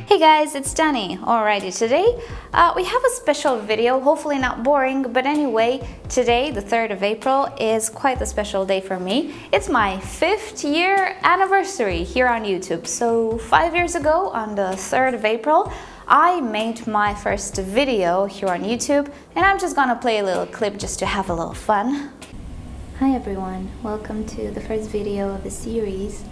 Hey guys, it's Dani. Alrighty, today we have a special video, hopefully not boring, but anyway, today, the 3rd of April, is quite a special day for me. It's my 5th year anniversary here on YouTube. So 5 years ago, on the 3rd of April, I made my first video here on YouTube, and I'm just gonna play a little clip just to have a little fun. Hi everyone, welcome to the first video of the series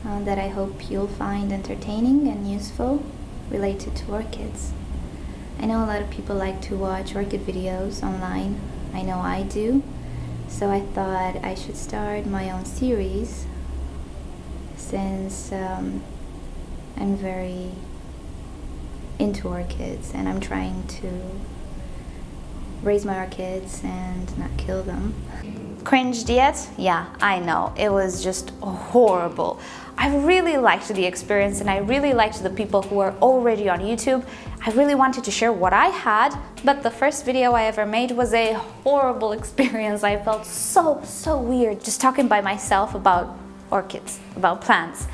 that I hope you'll find entertaining and useful, related to orchids. I know a lot of people like to watch orchid videos online. I know I do. So I thought I should start my own series since I'm very into orchids and I'm trying to raise my orchids and not kill them. Cringed yet? Yeah, I know. It was just horrible. I really liked the experience and I really liked the people who were already on YouTube. I really wanted to share what I had, but the first video I ever made was a horrible experience. I felt so weird just talking by myself about orchids, about plants.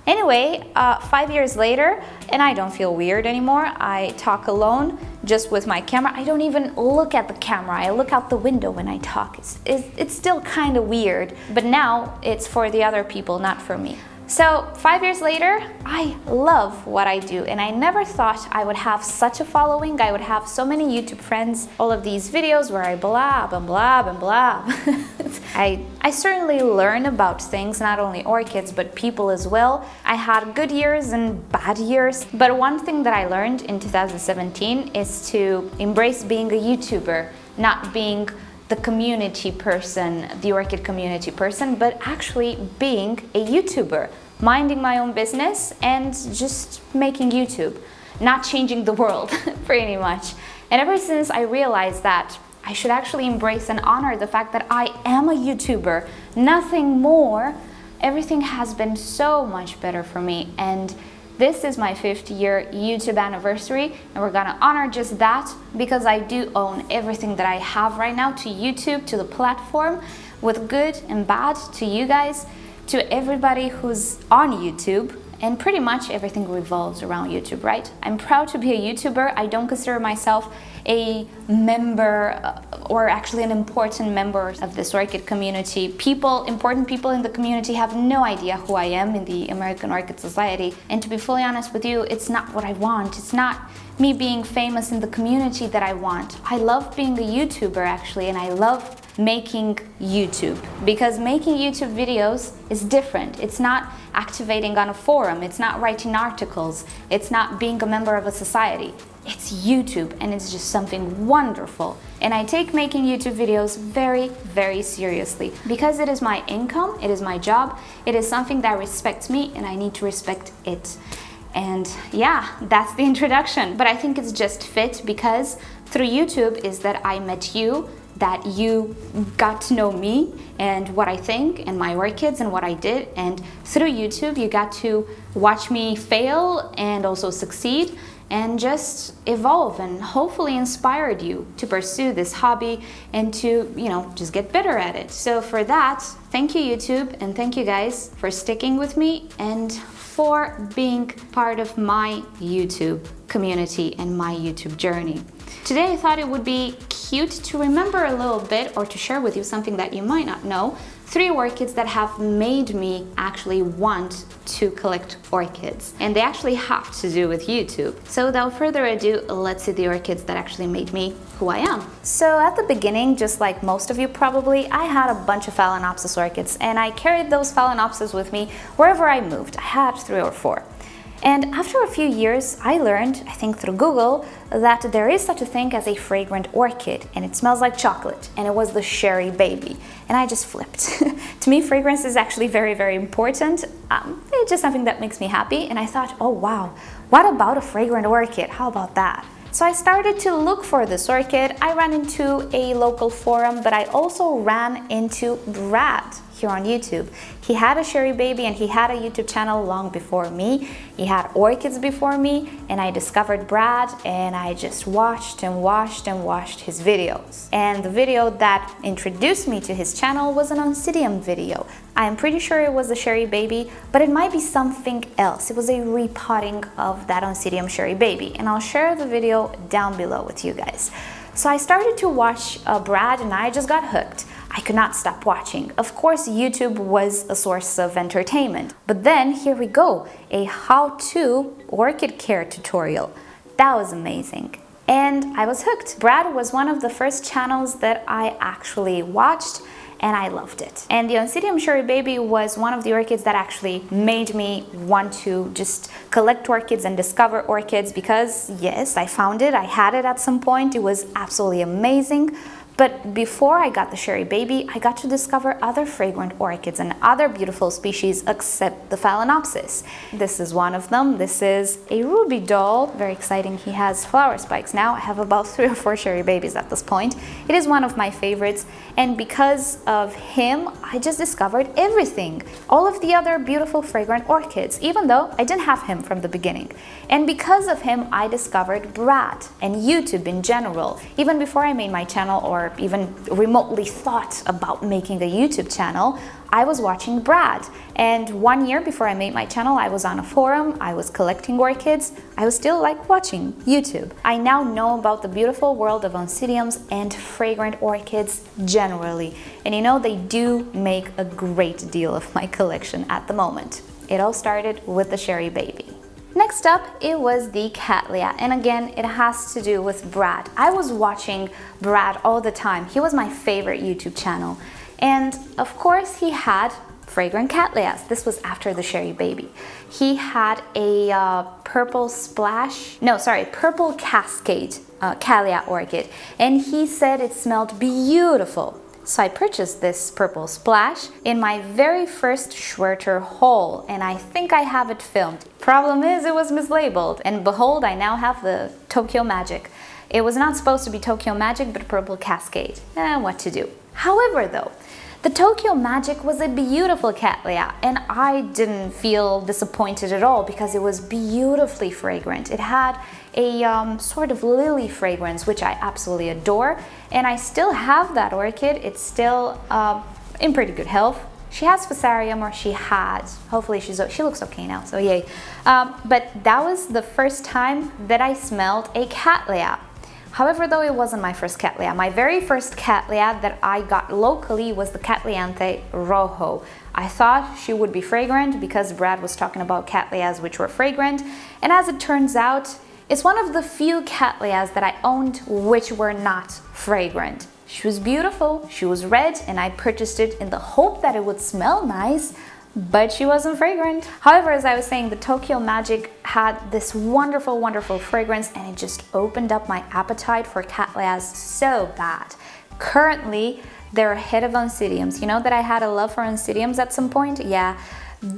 Anyway, 5 years later, and I don't feel weird anymore. I talk alone, just with my camera. I don't even look at the camera. I look out the window when I talk. It's still kind of weird, but now it's for the other people, not for me. So 5 years later, I love what I do, and I never thought I would have such a following. I would have so many YouTube friends, all of these videos where I blab and blab and blab. I certainly learn about things, not only orchids, but people as well. I had good years and bad years, but one thing that I learned in 2017 is to embrace being a YouTuber, not being the community person, the orchid community person, but actually being a YouTuber, minding my own business and just making YouTube, not changing the world, pretty much. And ever since I realized that I should actually embrace and honor the fact that I am a YouTuber, nothing more, everything has been so much better for me. And this is my 5th year YouTube anniversary, and we're gonna honor just that because I do own everything that I have right now to YouTube, to the platform, with good and bad, to you guys, to everybody who's on YouTube, and pretty much everything revolves around YouTube, right? I'm proud to be a YouTuber. I don't consider myself a member or actually an important member of this orchid community. Important people in the community have no idea who I am in the American Orchid Society. And to be fully honest with you, it's not what I want. It's not me being famous in the community that I want. I love being a YouTuber actually, and I love making YouTube, because making YouTube videos is different. It's not activating on a forum, it's not writing articles, it's not being a member of a society. It's YouTube, and it's just something wonderful. And I take making YouTube videos very seriously because it is my income, it is my job, it is something that respects me, and I need to respect it. And yeah, that's the introduction. But I think it's just fit because through YouTube is that I met you, that you got to know me and what I think and my orchids and what I did. And through YouTube, you got to watch me fail and also succeed and just evolve, and hopefully inspired you to pursue this hobby and to, just get better at it. So for that, thank you YouTube, and thank you guys for sticking with me and for being part of my YouTube community and my YouTube journey. Today I thought it would be cute to remember a little bit, or to share with you something that you might not know. 3 orchids that have made me actually want to collect orchids. And they actually have to do with YouTube. So without further ado, let's see the orchids that actually made me who I am. So at the beginning, just like most of you probably, I had a bunch of Phalaenopsis orchids, and I carried those Phalaenopsis with me wherever I moved. I had 3 or 4. And after a few years, I learned, I think through Google, that there is such a thing as a fragrant orchid, and it smells like chocolate, and it was the Sherry Baby. And I just flipped. To me, fragrance is actually very important. It's just something that makes me happy, and I thought, oh wow, what about a fragrant orchid? How about that? So I started to look for this orchid. I ran into a local forum, but I also ran into Brad here on YouTube. He had a Sherry baby and he had a YouTube channel long before me. He had orchids before me, and I discovered Brad and I just watched and watched and watched his videos. And the video that introduced me to his channel was an Oncidium video. I am pretty sure it was a Sherry baby, but it might be something else. It was a repotting of that Oncidium Sherry baby, and I'll share the video down below with you guys. So I started to watch Brad and I just got hooked. I could not stop watching. Of course, YouTube was a source of entertainment. But then here we go, a how-to orchid care tutorial. That was amazing. And I was hooked. Brad was one of the first channels that I actually watched, and I loved it. And the Oncidium Sherry baby was one of the orchids that actually made me want to just collect orchids and discover orchids, because yes, I found it, I had it at some point, it was absolutely amazing. But before I got the Sherry baby, I got to discover other fragrant orchids and other beautiful species except the Phalaenopsis. This is one of them. This is a ruby doll. Very exciting. He has flower spikes now. I have about 3 or 4 Sherry babies at this point. It is one of my favorites, and because of him, I just discovered everything. All of the other beautiful fragrant orchids, even though I didn't have him from the beginning. And because of him, I discovered Brad and YouTube in general. Even before I made my channel or even remotely thought about making a YouTube channel, I was watching Brad. And 1 year before I made my channel, I was on a forum, I was collecting orchids, I was still like watching YouTube. I now know about the beautiful world of Oncidiums and fragrant orchids generally. And you know, they do make a great deal of my collection at the moment. It all started with the Sherry baby. Next up, it was the Cattleya, and again, it has to do with Brad. I was watching Brad all the time. He was my favorite YouTube channel. And of course, he had fragrant Cattleyas. This was after the Sherry baby. He had a purple cascade Calia orchid, and he said it smelled beautiful. So I purchased this purple splash in my very first Schwerter haul, and I think I have it filmed. Problem is, it was mislabeled, and behold, I now have the Tokyo Magic. It was not supposed to be Tokyo Magic, but Purple Cascade. What to do? However though, the Tokyo Magic was a beautiful Cattleya, and I didn't feel disappointed at all because it was beautifully fragrant. It had a sort of lily fragrance, which I absolutely adore, and I still have that orchid. It's still in pretty good health. She has fusarium, or she had. Hopefully she looks okay now, so yay. But that was the first time that I smelled a Cattleya. However, though, it wasn't my first Cattleya. My very first Cattleya that I got locally was the Cattleyanthe Rojo. I thought she would be fragrant because Brad was talking about Cattleyas which were fragrant, and as it turns out, it's one of the few Cattleyas that I owned which were not fragrant. She was beautiful, she was red, and I purchased it in the hope that it would smell nice, but she wasn't fragrant. However, as I was saying, the Tokyo Magic had this wonderful, wonderful fragrance, and it just opened up my appetite for Cattleyas so bad. Currently, they're ahead of Oncidiums. You know that I had a love for Oncidiums at some point? Yeah.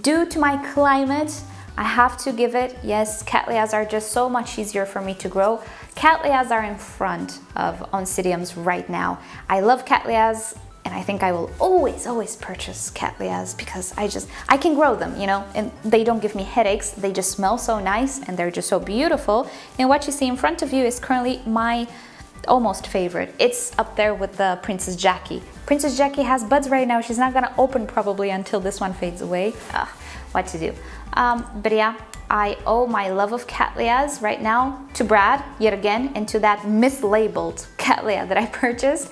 Due to my climate, I have to give it, yes, Cattleyas are just so much easier for me to grow. Cattleyas are in front of Oncidiums right now. I love Cattleyas, and I think I will always purchase Cattleyas because I can grow them, you know, and they don't give me headaches. They just smell so nice and they're just so beautiful. And what you see in front of you is currently my almost favorite. It's up there with the Princess Jackie. Princess Jackie has buds right now. She's not gonna open probably until this one fades away. What to do? But yeah, I owe my love of Cattleyas right now to Brad, yet again, and to that mislabeled Cattleya that I purchased.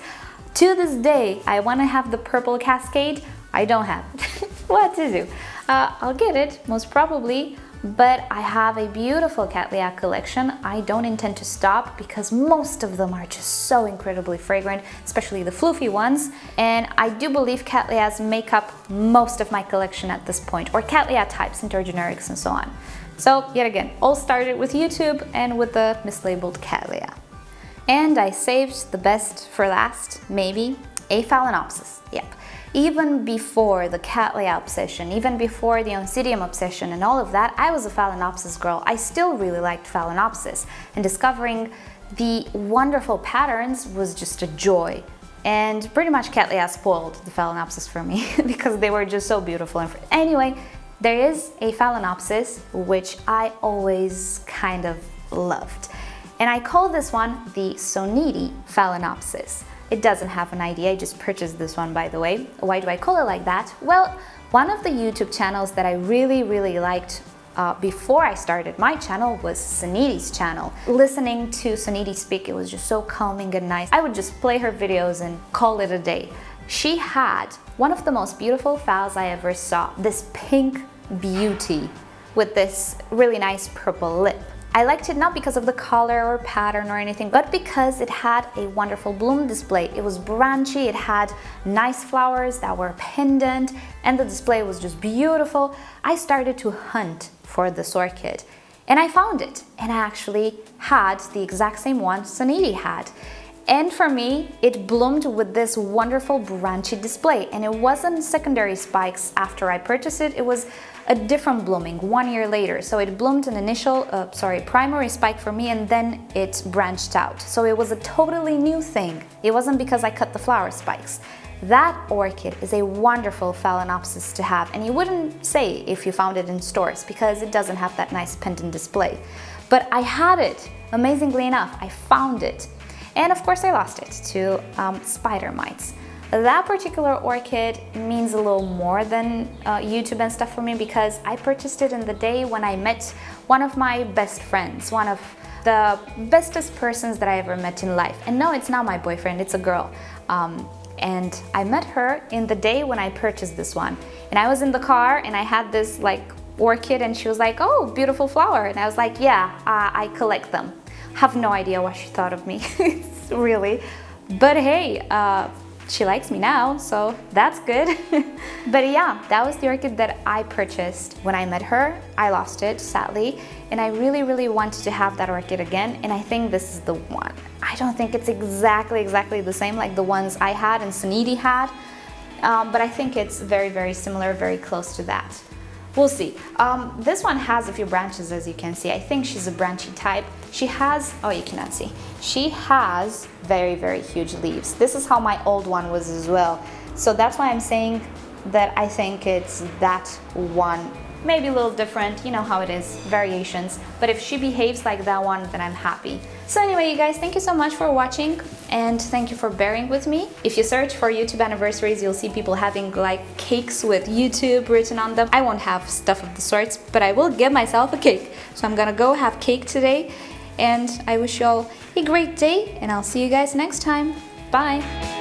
To this day, I want to have the Purple Cascade. I don't have it. What to do? I'll get it, most probably, but I have a beautiful Cattleya collection. I don't intend to stop because most of them are just so incredibly fragrant, especially the floofy ones, and I do believe Cattleyas make up most of my collection at this point, or Cattleya types, intergenerics, and so on. So, yet again, all started with YouTube and with the mislabeled Cattleya. And I saved the best for last, maybe, a Phalaenopsis. Yep. Even before the Cattleya obsession, even before the Oncidium obsession and all of that, I was a Phalaenopsis girl. I still really liked Phalaenopsis. And discovering the wonderful patterns was just a joy. And pretty much Cattleya spoiled the Phalaenopsis for me because they were just so beautiful. Anyway, there is a Phalaenopsis which I always kind of loved. And I call this one the Sonidi Phalaenopsis. It doesn't have an ID, I just purchased this one, by the way. Why do I call it like that? Well, one of the YouTube channels that I really liked before I started my channel was Sonidi's channel. Listening to Sonidi speak, it was just so calming and nice. I would just play her videos and call it a day. She had one of the most beautiful phals I ever saw, this pink beauty with this really nice purple lip. I liked it not because of the color or pattern or anything, but because it had a wonderful bloom display. It was branchy, it had nice flowers that were pendant, and the display was just beautiful. I started to hunt for this orchid, and I found it, and I actually had the exact same one Sonidi had. And for me, it bloomed with this wonderful branchy display, and it wasn't secondary spikes after I purchased it, it was a different blooming 1 year later. So it bloomed an initial, primary spike for me, and then it branched out. So it was a totally new thing. It wasn't because I cut the flower spikes. That orchid is a wonderful Phalaenopsis to have, and you wouldn't say if you found it in stores because it doesn't have that nice pendant display. But I had it, amazingly enough, I found it. And of course I lost it to spider mites. That particular orchid means a little more than YouTube and stuff for me because I purchased it in the day when I met one of my best friends, one of the bestest persons that I ever met in life. And no, it's not my boyfriend, it's a girl. And I met her in the day when I purchased this one. And I was in the car and I had this like orchid, and she was like, "Oh, beautiful flower." And I was like, "Yeah, I collect them." Have no idea what she thought of me, really. But hey, she likes me now, so that's good. But yeah, that was the orchid that I purchased when I met her. I lost it, sadly, and I really wanted to have that orchid again, and I think this is the one. I don't think it's exactly the same like the ones I had and Sonidi had, but I think it's very similar, very close to that. We'll see. This one has a few branches, as you can see. I think she's a branchy type. She has, oh, you cannot see. She has very huge leaves. This is how my old one was as well. So that's why I'm saying that I think it's that one. Maybe a little different, you know how it is, variations. But if she behaves like that one, then I'm happy. So anyway, you guys, thank you so much for watching, and thank you for bearing with me. If you search for YouTube anniversaries, you'll see people having like cakes with YouTube written on them. I won't have stuff of the sorts, but I will give myself a cake. So I'm gonna go have cake today, and I wish you all a great day, and I'll see you guys next time. Bye!